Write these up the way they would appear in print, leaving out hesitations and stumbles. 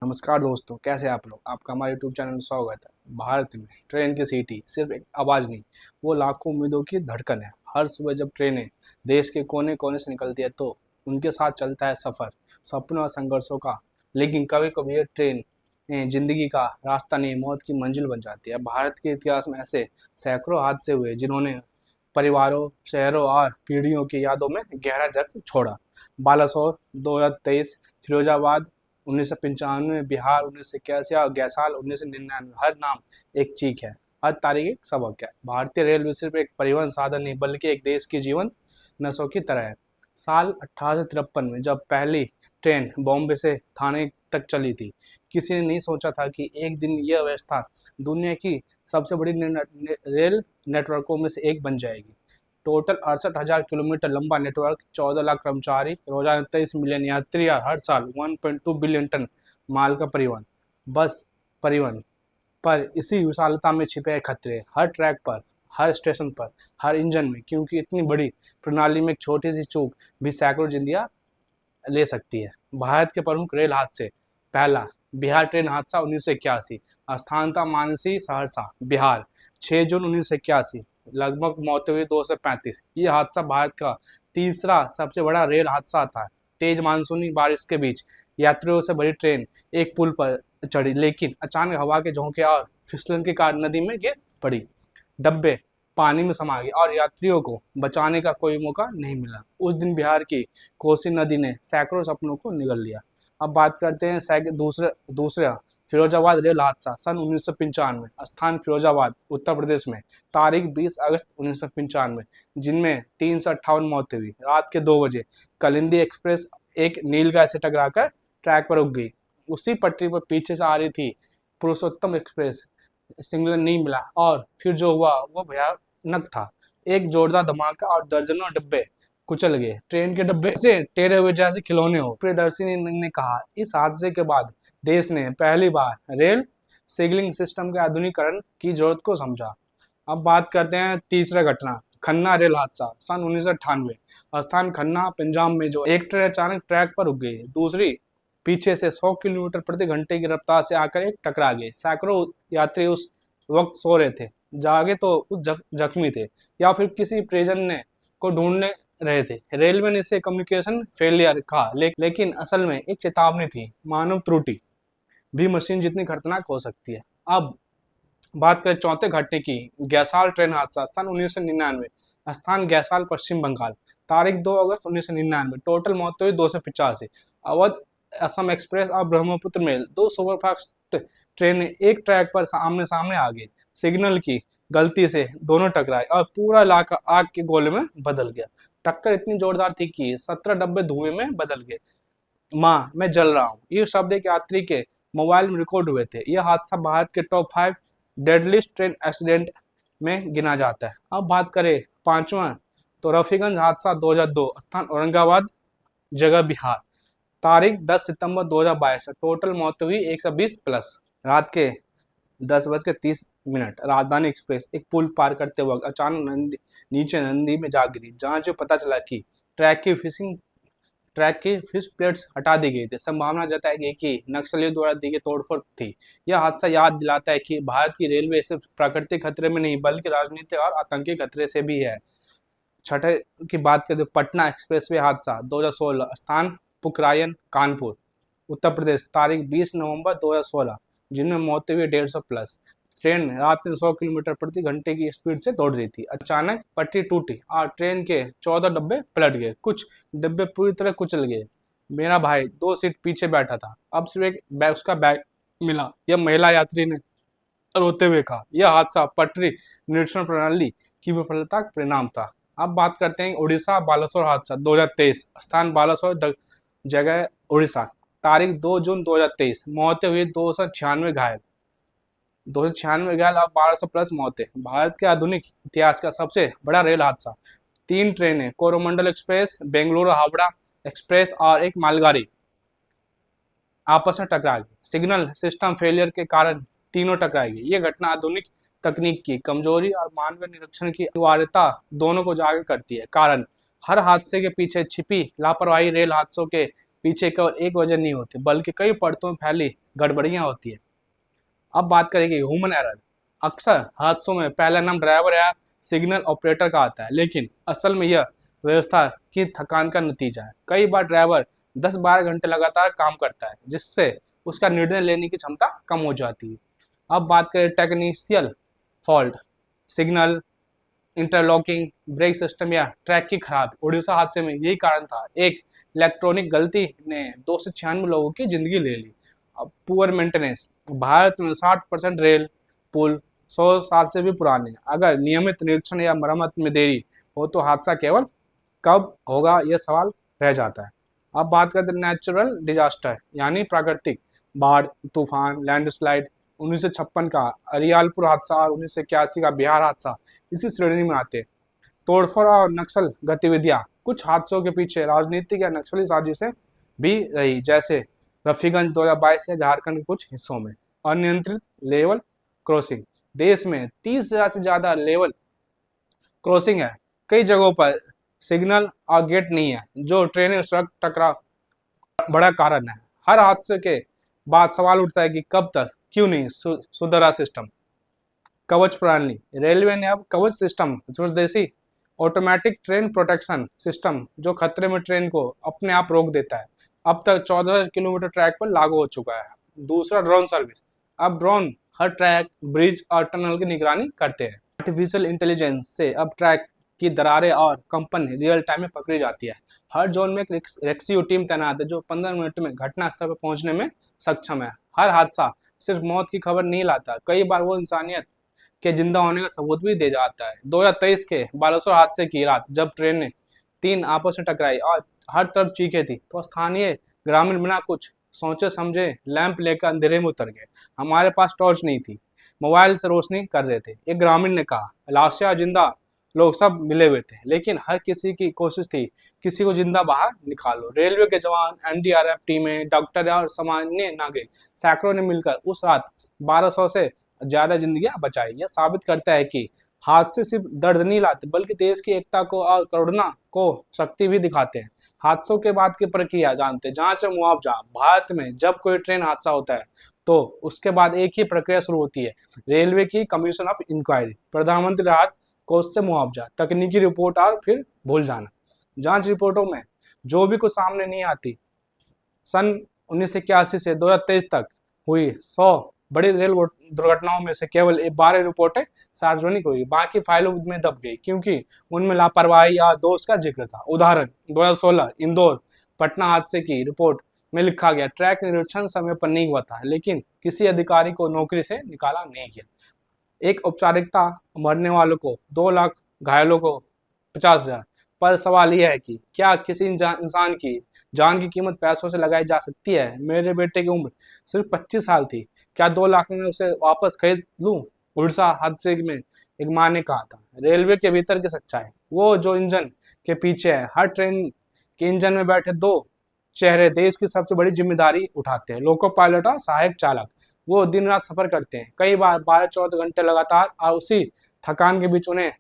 नमस्कार दोस्तों, कैसे हैं आप लोग। आपका हमारे यूट्यूब चैनल में स्वागत है। भारत में ट्रेन की सीटी सिर्फ एक आवाज़ नहीं, वो लाखों उम्मीदों की धड़कन है। हर सुबह जब ट्रेनें देश के कोने कोने से निकलती है तो उनके साथ चलता है सफ़र, सपनों और संघर्षों का। लेकिन कभी कभी ये ट्रेन जिंदगी का रास्ता नहीं, मौत की मंजिल बन जाती है। भारत के इतिहास में ऐसे सैकड़ों हादसे हुए जिन्होंने परिवारों, शहरों और पीढ़ियों की यादों में गहरा जख्म छोड़ा। बालासोर 2023, फिरोजाबाद 1995, बिहार 1981 और गैसाल 1999, हर नाम एक चीख है, हर तारीख एक सबक है। भारतीय रेलवे सिर्फ एक परिवहन साधन नहीं बल्कि एक देश की जीवन नसों की तरह है। साल 1853 में जब पहली ट्रेन बॉम्बे से थाने तक चली थी, किसी ने नहीं सोचा था कि एक दिन यह व्यवस्था दुनिया की सबसे बड़ी रेल नेटवर्कों में से एक बन जाएगी। टोटल 68,000 किलोमीटर लंबा नेटवर्क, 14 लाख कर्मचारी, रोजाना 23 मिलियन यात्री और हर साल 1.2 बिलियन टन माल का परिवहन। बस परिवहन पर इसी विशालता में छिपे हैं खतरे, हर ट्रैक पर, हर स्टेशन पर, हर इंजन में, क्योंकि इतनी बड़ी प्रणाली में एक छोटी सी चूक भी सैकड़ों जिंदगियां ले सकती है। भारत के प्रमुख रेल हादसे। पहला, बिहार ट्रेन हादसा 1981, स्थान था मानसी, सहरसा, बिहार, 6 जून 1981, लगभग मौतें हुई 235। ये हादसा भारत का तीसरा सबसे बड़ा रेल हादसा था। तेज मानसूनी बारिश के बीच यात्रियों से भरी ट्रेन एक पुल पर चढ़ी, लेकिन अचानक हवा के झोंके और फिसलन के कारण नदी में गिर पड़ी। डब्बे पानी में समा गए और यात्रियों को बचाने का कोई मौका नहीं मिला। उस दिन बिहार की कोसी नदी ने सैकड़ों सपनों को निगल लिया। अब बात करते हैं दूसरा फिरोजाबाद रेल हादसा सन 1995, स्थान फिरोजाबाद, उत्तर प्रदेश में, तारीख 20 अगस्त 1995, जिनमें 358 मौतें हुई। रात के 2 बजे कलिंदी एक्सप्रेस एक नीलगाय से टकराकर ट्रैक पर रुक गई। उसी पटरी पर पीछे से आ रही थी पुरुषोत्तम एक्सप्रेस, सिग्नल नहीं मिला और फिर जो हुआ वो भयानक था। एक जोरदार धमाका और दर्जनों डिब्बे कुचल गए। ट्रेन के डब्बे से टेढ़े हुए जैसे खिलौने हो। प्रियदर्शनी ने कहा, इस हादसे के बाद देश ने पहली बार रेल सिग्नलिंग सिस्टम के आधुनिकीकरण की जरूरत को समझा। अब बात करते हैं तीसरा घटना, खन्ना रेल हादसा सन 1998, स्थान खन्ना, पंजाब में, जो एक ट्रेन अचानक ट्रैक पर रुक गई। दूसरी पीछे से 100 किलोमीटर प्रति घंटे की रफ्तार से आकर एक टकरा गए। सैकड़ों यात्री उस वक्त सो रहे थे, जागे तो उस जख्मी थे या फिर किसी परिजन ने को ढूंढने रहे थे। रेलवे ने इसे कम्युनिकेशन फेलियर कहा, लेकिन असल में एक चेतावनी थी। मानव त्रुटि भी मशीन जितनी खतरनाक हो सकती है। अब बात करें चौथे घटने की, गैसाल ट्रेन हादसा सन 1999, स्थान गैसाल, पश्चिम बंगाल, तारीख 2 अगस्त 1999, टोटल मौत हुई 285। अवध असम एक्सप्रेस और ब्रह्मपुत्र मेल, दो सुपरफास्ट ट्रेन एक ट्रैक पर आमने सामने आ गई। सिग्नल की गलती से दोनों टकराए और पूरा इलाका आग के गोले में बदल गया। टक्कर इतनी जोरदार थी कि 17 डब्बे धुएं में बदल गए। माँ, मैं जल रहा हूँ, ये शब्द एक यात्री के मोबाइल में रिकॉर्ड हुए थे। यह हादसा भारत के टॉप 5 डेडलिस्ट ट्रेन एक्सीडेंट में गिना जाता है। अब बात करें पांचवा, तो रफीगंज हादसा 2002, स्थान औरंगाबाद, जगह बिहार, तारीख 10 सितंबर 2022, टोटल मौत हुई 120 प्लस। रात के 10:30 राजधानी एक्सप्रेस एक पुल पार करते वक्त अचानक नीचे नदी में जा गिरी। जांच में पता चला कि ट्रैक की फिश प्लेट्स हटा दी गई थी। संभावना जताई गई कि नक्सलियों द्वारा दी गई तोड़फोड़ थी। यह हादसा याद दिलाता है कि भारत की रेलवे सिर्फ प्राकृतिक खतरे में नहीं बल्कि राजनीतिक और आतंकी खतरे से भी है। छठे की बात करें तो पटना एक्सप्रेसवे हादसा 2016, स्थान पुकरायन, कानपुर, उत्तर प्रदेश, तारीख 20 नवंबर 2016, जिनमें मौतें हुई 150 प्लस। ट्रेन रात में 100 किलोमीटर प्रति घंटे की स्पीड से दौड़ रही थी। अचानक पटरी टूटी और ट्रेन के 14 डब्बे पलट गए, कुछ डब्बे पूरी तरह कुचल गए। मेरा भाई 2 सीट पीछे बैठा था, अब सिर्फ एक बैग, उसका बैग मिला, यह महिला यात्री ने रोते हुए कहा। यह हादसा पटरी निरीक्षण प्रणाली की विफलता का परिणाम था। अब बात करते हैं उड़ीसा बालासोर हादसा 2023, स्थान बालासोर, जगह उड़ीसा, तारीख 2 जून 2023, मौतें हुई 296 घायल, 296 घायल और 1200 प्लस मौतें। भारत के आधुनिक इतिहास का सबसे बड़ा रेल हादसा। 3 ट्रेनें, कोरोमंडल एक्सप्रेस, बेंगलुरु हावड़ा एक्सप्रेस और एक मालगाड़ी आपस में टकरा गई। सिग्नल सिस्टम फेलियर के कारण तीनों टकराई गई। ये घटना आधुनिक तकनीक की कमजोरी और मानवीय निरीक्षण की अनिवार्यता दोनों को उजागर करती है। कारण, हर हादसे के पीछे छिपी लापरवाही रेल हादसों के पीछे केवल एक वजह नहीं होती बल्कि कई परतों में फैली गड़बड़ियां होती है। अब बात करेंगे ह्यूमन एरर। अक्सर हादसों में पहला नाम ड्राइवर या सिग्नल ऑपरेटर का आता है, लेकिन असल में यह व्यवस्था की थकान का नतीजा है। कई बार ड्राइवर 10-12 घंटे लगातार काम करता है, जिससे उसका निर्णय लेने की क्षमता कम हो जाती है। अब बात करें technical fault. Signal, interlocking, brake system या ट्रैक की खराबी। उड़ीसा हादसे में यही कारण था। एक इलेक्ट्रॉनिक गलती ने 296 लोगों की जिंदगी ले ली। अब पुअर मेंटेनेंस। भारत में 60% रेल पुल 100 साल से भी पुराने हैं। अगर नियमित निरीक्षण या मरम्मत में देरी हो तो हादसा केवल कब होगा यह सवाल रह जाता है। अब बात करते हैं नेचुरल डिजास्टर यानी प्राकृतिक बाढ़, तूफान, लैंडस्लाइड। 1956 का अरियालपुर हादसा और 1981 का बिहार हादसा इसी श्रेणी में आते हैं। तोड़फोड़ और नक्सल गतिविधियां। कुछ हादसों के पीछे राजनीतिक या नक्सली साजिशें भी रही, जैसे रफीगंज 2022 या झारखंड के कुछ हिस्सों में। अनियंत्रित लेवल क्रॉसिंग। देश में 30,000 से ज्यादा लेवल क्रॉसिंग है। कई जगहों पर सिग्नल और गेट नहीं है, जो ट्रेनें सड़क टकराव बड़ा कारण है। हर हादसे के बाद सवाल उठता है कि कब तक, क्यों नहीं सुधरा सिस्टम। कवच प्रणाली। रेलवे ने अब कवच सिस्टम, स्वदेशी ऑटोमेटिक ट्रेन प्रोटेक्शन सिस्टम, जो खतरे में ट्रेन को अपने आप रोक देता है, अब तक 14 किलोमीटर ट्रैक पर लागू हो चुका है। दूसरा, ड्रोन सर्विस। अब ड्रोन हर ट्रैक, ब्रिज और टनल की निगरानी करते हैं। आर्टिफिशियल इंटेलिजेंस से अब ट्रैक की दरारें और कंपन रियल टाइम में पकड़ी जाती है। हर जोन में एक रेस्क्यू टीम तैनात है, जो 15 मिनट में घटना स्थल पर पहुंचने में सक्षम है। हर हादसा सिर्फ मौत की खबर नहीं लाता, कई बार वो इंसानियत के जिंदा होने का सबूत भी दे जाता है। 2023 के बालासोर हादसे की रात जब ट्रेन ने 3 आपस में टकराई और हर तरफ चीखें थी, तो स्थानीय ग्रामीण बिना कुछ सोचे समझे लैंप लेकर अंधेरे में उतर गए। हमारे पास टॉर्च नहीं थी, मोबाइल से रोशनी कर रहे थे। एक ग्रामीण ने कहा, लाशें जिंदा लोग सब मिले हुए थे, लेकिन हर किसी की कोशिश थी किसी को जिंदा बाहर निकालो। रेलवे के जवान, एनडीआरएफ टीमें, डॉक्टर और सामान्य नागरिक सैकड़ों ने मिलकर उस रात 1200 से ज्यादा जिंदगियां बचाई। यह साबित करता है कि हादसे सिर्फ दर्द नहीं लाते, बल्कि देश की एकता को और करुणा को शक्ति भी दिखाते हैं। हादसों के बाद की प्रक्रिया जानते, जांच और मुआवजा। भारत में जब कोई ट्रेन हादसा होता है तो उसके बाद एक ही प्रक्रिया शुरू होती है, रेलवे की कमीशन ऑफ इंक्वायरी, प्रधानमंत्री राहत कोष से मुआवजा, तकनीकी रिपोर्ट और फिर भूल जाना। जांच रिपोर्टों में जो भी कुछ सामने नहीं आती, सन 1981 से 2023 तक हुई 100 बड़ी रेल दुर्घटनाओं में से केवल 12 रिपोर्टें सार्वजनिक हुई, बाकी फाइलों में दब गई क्योंकि उनमें लापरवाही या दोष का जिक्र था। उदाहरण 2016 इंदौर पटना हादसे की रिपोर्ट में लिखा गया, ट्रैक निरीक्षण समय पर नहीं हुआ था, लेकिन किसी अधिकारी को नौकरी से निकाला नहीं गया। एक औपचारिकता, मरने वालों को 2 लाख, घायलों को 50,000। पर सवाल यह है कि क्या किसी इंसान की जान की कीमत पैसों से लगाई जा सकती है? मेरे बेटे की उम्र सिर्फ 25 साल थी, क्या 2 लाख में उसे वापस खरीद लूं? उड़ीसा हादसे में एक माँ ने कहा था। रेलवे के भीतर की सच्चाई। वो जो इंजन के पीछे है, हर ट्रेन के इंजन में बैठे 2 चेहरे देश की सबसे बड़ी जिम्मेदारी उठाते हैं, लोको पायलट और सहायक चालक। वो दिन रात सफर करते हैं, कई बार 12-14 घंटे लगातार, और उसी थकान के बीच उन्हें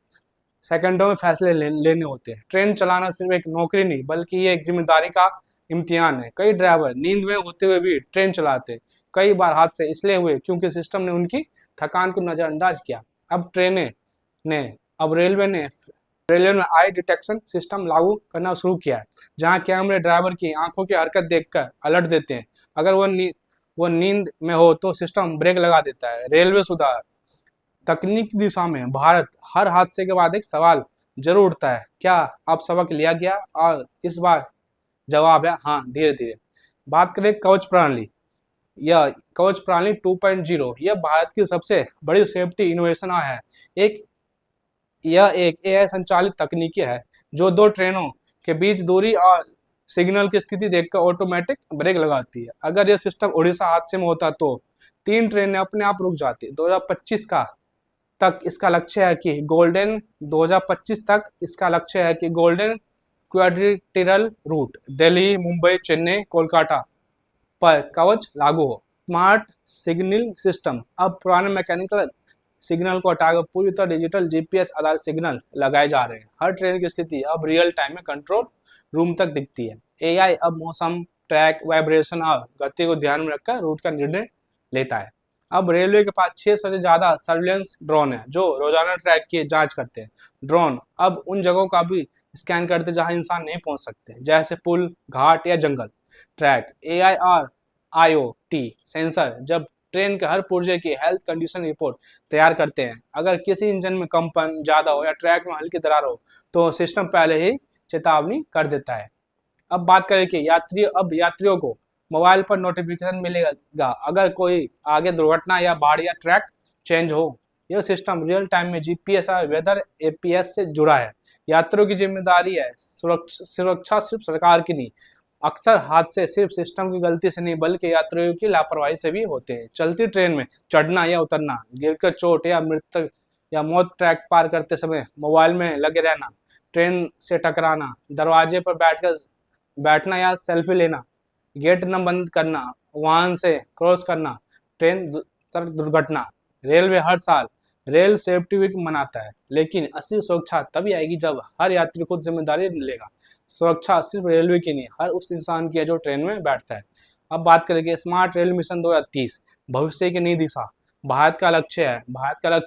सेकंडों में फैसले लेने होते हैं। ट्रेन चलाना सिर्फ एक नौकरी नहीं, बल्कि ये एक जिम्मेदारी का इम्तिहान है। कई ड्राइवर नींद में होते हुए भी ट्रेन चलाते हैं। कई बार हादसे इसलिए हुए क्योंकि सिस्टम ने उनकी थकान को नजरअंदाज किया। अब रेलवे ने आई डिटेक्शन सिस्टम लागू करना शुरू किया है, जहां कैमरे ड्राइवर की आंखों की हरकत देखकर अलर्ट देते हैं। अगर वो नींद में हो तो सिस्टम ब्रेक लगा देता है। रेलवे सुधार। तकनीक की दिशा में भारत हर हादसे के बाद एक सवाल जरूर उठता है, क्या अब सबक लिया गया? और इस बार जवाब है हाँ, धीरे धीरे। बात करें कवच प्रणाली। यह कवच प्रणाली 2.0 यह भारत की सबसे बड़ी सेफ्टी इनोवेशन है। यह एक एआई संचालित तकनीकी है जो 2 ट्रेनों के बीच दूरी और सिग्नल की स्थिति देखकर ऑटोमेटिक ब्रेक लगाती है। अगर यह सिस्टम उड़ीसा हादसे में होता तो 3 ट्रेनें अपने आप रुक जाती। 2025 तक इसका लक्ष्य है कि golden quadrilateral route Delhi, Mumbai, Chennai, Kolkata पर कवच लागू हो। Smart signalling system. अब पुराने मैकेनिकल सिग्नल को हटाकर पूरी तरह डिजिटल जीपीएस आधारित सिग्नल लगाए जा रहे हैं। हर ट्रेन की स्थिति अब रियल टाइम में कंट्रोल रूम तक दिखती है। एआई अब मौसम, ट्रैक, वाइब्रेशन और गति को ध्यान में रखकर रूट का निर्णय लेता है। अब रेलवे के पास 600 से ज्यादा सर्विलेंस ड्रोन है जो रोजाना ट्रैक की जांच करते हैं। ड्रोन अब उन जगहों का भी स्कैन करते हैं जहां इंसान नहीं पहुंच सकते, जैसे पुल, घाट या जंगल। ट्रैक, एआई और आईओटी सेंसर जब ट्रेन के हर पुर्जे की हेल्थ कंडीशन रिपोर्ट तैयार करते हैं। अगर किसी इंजन में कंपन ज्यादा हो या ट्रैक में हल्की दरार हो तो सिस्टम पहले ही चेतावनी कर देता है। अब बात करें कि यात्रियों को मोबाइल पर नोटिफिकेशन मिलेगा अगर कोई आगे दुर्घटना या बाढ़ या ट्रैक चेंज हो। यह सिस्टम रियल टाइम में जीपीएस और वेदर एपीएस से जुड़ा है। यात्रियों की जिम्मेदारी है, सुरक्षा सिर्फ सरकार की नहीं। अक्सर हादसे सिर्फ सिस्टम की गलती से नहीं बल्कि यात्रियों की लापरवाही से भी होते हैं। चलती ट्रेन में चढ़ना या उतरना, गिरकर चोट या मृत्यु या मौत, ट्रैक पार करते समय मोबाइल में लगे रहना, ट्रेन से टकराना, दरवाजे पर बैठना या सेल्फी लेना, गेट न बंद करना, वाहन से क्रॉस करना, ट्रेन सड़क दुर्घटना। रेलवे हर साल रेल सेफ्टी वीक मनाता है, लेकिन असली सुरक्षा तभी आएगी जब हर यात्री खुद जिम्मेदारी लेगा। सुरक्षा सिर्फ रेलवे की नहीं, हर उस इंसान की है जो ट्रेन में बैठता है। अब बात करेंगे स्मार्ट रेल मिशन 2030, भविष्य की नई दिशा। भारत का लक्ष्य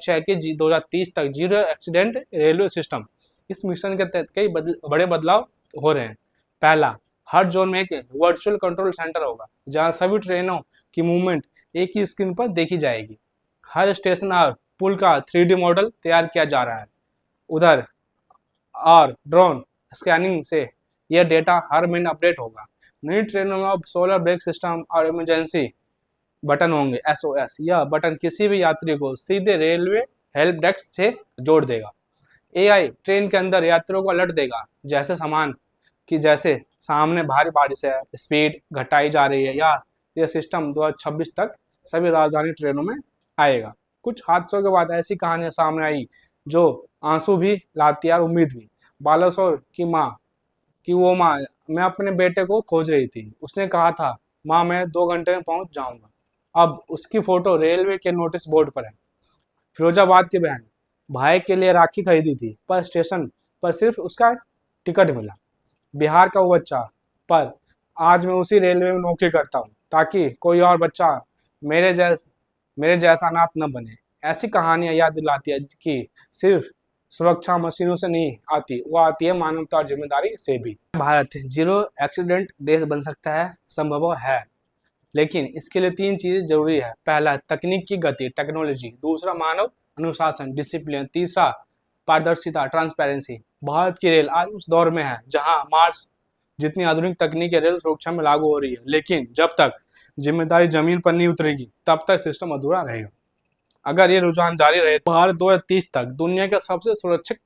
है कि 2030 तक जीरो एक्सीडेंट रेलवे सिस्टम। इस मिशन के तहत कई बड़े बदलाव हो रहे हैं। पहला, हर जोन में एक वर्चुअल कंट्रोल सेंटर होगा जहां सभी ट्रेनों की मूवमेंट एक ही स्क्रीन पर देखी जाएगी। हर स्टेशन और पुल का 3D मॉडल तैयार किया जा रहा है उधर, और ड्रोन स्कैनिंग से यह डेटा हर महीने अपडेट होगा। नई ट्रेनों में अब सोलर ब्रेक सिस्टम और इमरजेंसी बटन होंगे, SOS। यह बटन किसी भी यात्री को सीधे रेलवे हेल्प डेस्क से जोड़ देगा। AI ट्रेन के अंदर यात्रियों को अलर्ट देगा, जैसे सामने भारी बारिश है, स्पीड घटाई जा रही है, या यह सिस्टम 2026 तक सभी राजधानी ट्रेनों में आएगा। कुछ हादसों के बाद ऐसी कहानियां सामने आई जो आंसू भी लाती है और उम्मीद भी। बालासोर की माँ, मैं अपने बेटे को खोज रही थी। उसने कहा था, माँ मैं 2 घंटे में पहुंच जाऊंगा। अब उसकी फोटो रेलवे के नोटिस बोर्ड पर है। फिरोजाबाद की बहन, भाई के लिए राखी खरीदी थी पर स्टेशन पर सिर्फ उसका टिकट मिला। बिहार का वो बच्चा, पर आज मैं उसी रेलवे में नौकरी करता हूँ ताकि कोई और बच्चा मेरे जैसा अनाथ न बने। ऐसी कहानियां याद दिलाती है कि सिर्फ सुरक्षा मशीनों से नहीं आती, वो आती है मानवता और जिम्मेदारी से भी। भारत जीरो एक्सीडेंट देश बन सकता है, संभव है, लेकिन इसके लिए 3 चीजें जरूरी है। पहला, तकनीक की गति, टेक्नोलॉजी। दूसरा, मानव अनुशासन, डिसिप्लिन। तीसरा, पारदर्शिता, ट्रांसपेरेंसी। भारत की रेल आज उस दौर में है जहां मार्स जितनी आधुनिक तकनीक रेल सुरक्षा में लागू हो रही है, लेकिन जब तक जिम्मेदारी जमीन पर नहीं उतरेगी तब तक सिस्टम अधूरा रहेगा। अगर ये रुझान जारी रहे तो भारत 2030 तक दुनिया का सबसे सुरक्षित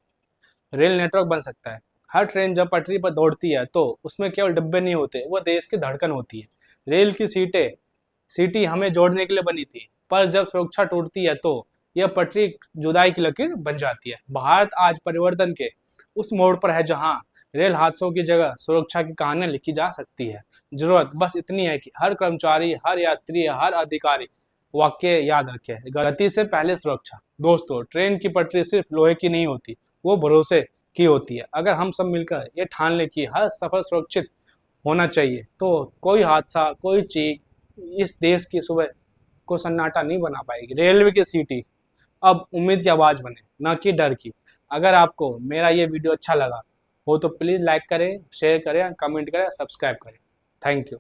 रेल नेटवर्क बन सकता है। हर ट्रेन जब पटरी पर दौड़ती है तो उसमें केवल डिब्बे नहीं होते, वो देश की धड़कन होती है। रेल की सीटी हमें जोड़ने के लिए बनी थी, पर जब सुरक्षा टूटती है तो यह पटरी जुदाई की लकीर बन जाती है। भारत आज परिवर्तन के उस मोड़ पर है जहां रेल हादसों की जगह सुरक्षा की कहानियां लिखी जा सकती है। जरूरत बस इतनी है कि हर कर्मचारी, हर यात्री, हर अधिकारी वाक्य याद रखे, गति से पहले सुरक्षा। दोस्तों, ट्रेन की पटरी सिर्फ लोहे की नहीं होती, वो भरोसे की होती है। अगर हम सब मिलकर ये ठान ले कि हर सफर सुरक्षित होना चाहिए तो कोई हादसा, कोई चीख इस देश की सुबह को सन्नाटा नहीं बना पाएगी। रेलवे की सीटी अब उम्मीद की आवाज बने, न कि डर की। अगर आपको मेरा ये वीडियो अच्छा लगा हो तो प्लीज लाइक करें, शेयर करें, कमेंट करें, सब्सक्राइब करें। Thank you.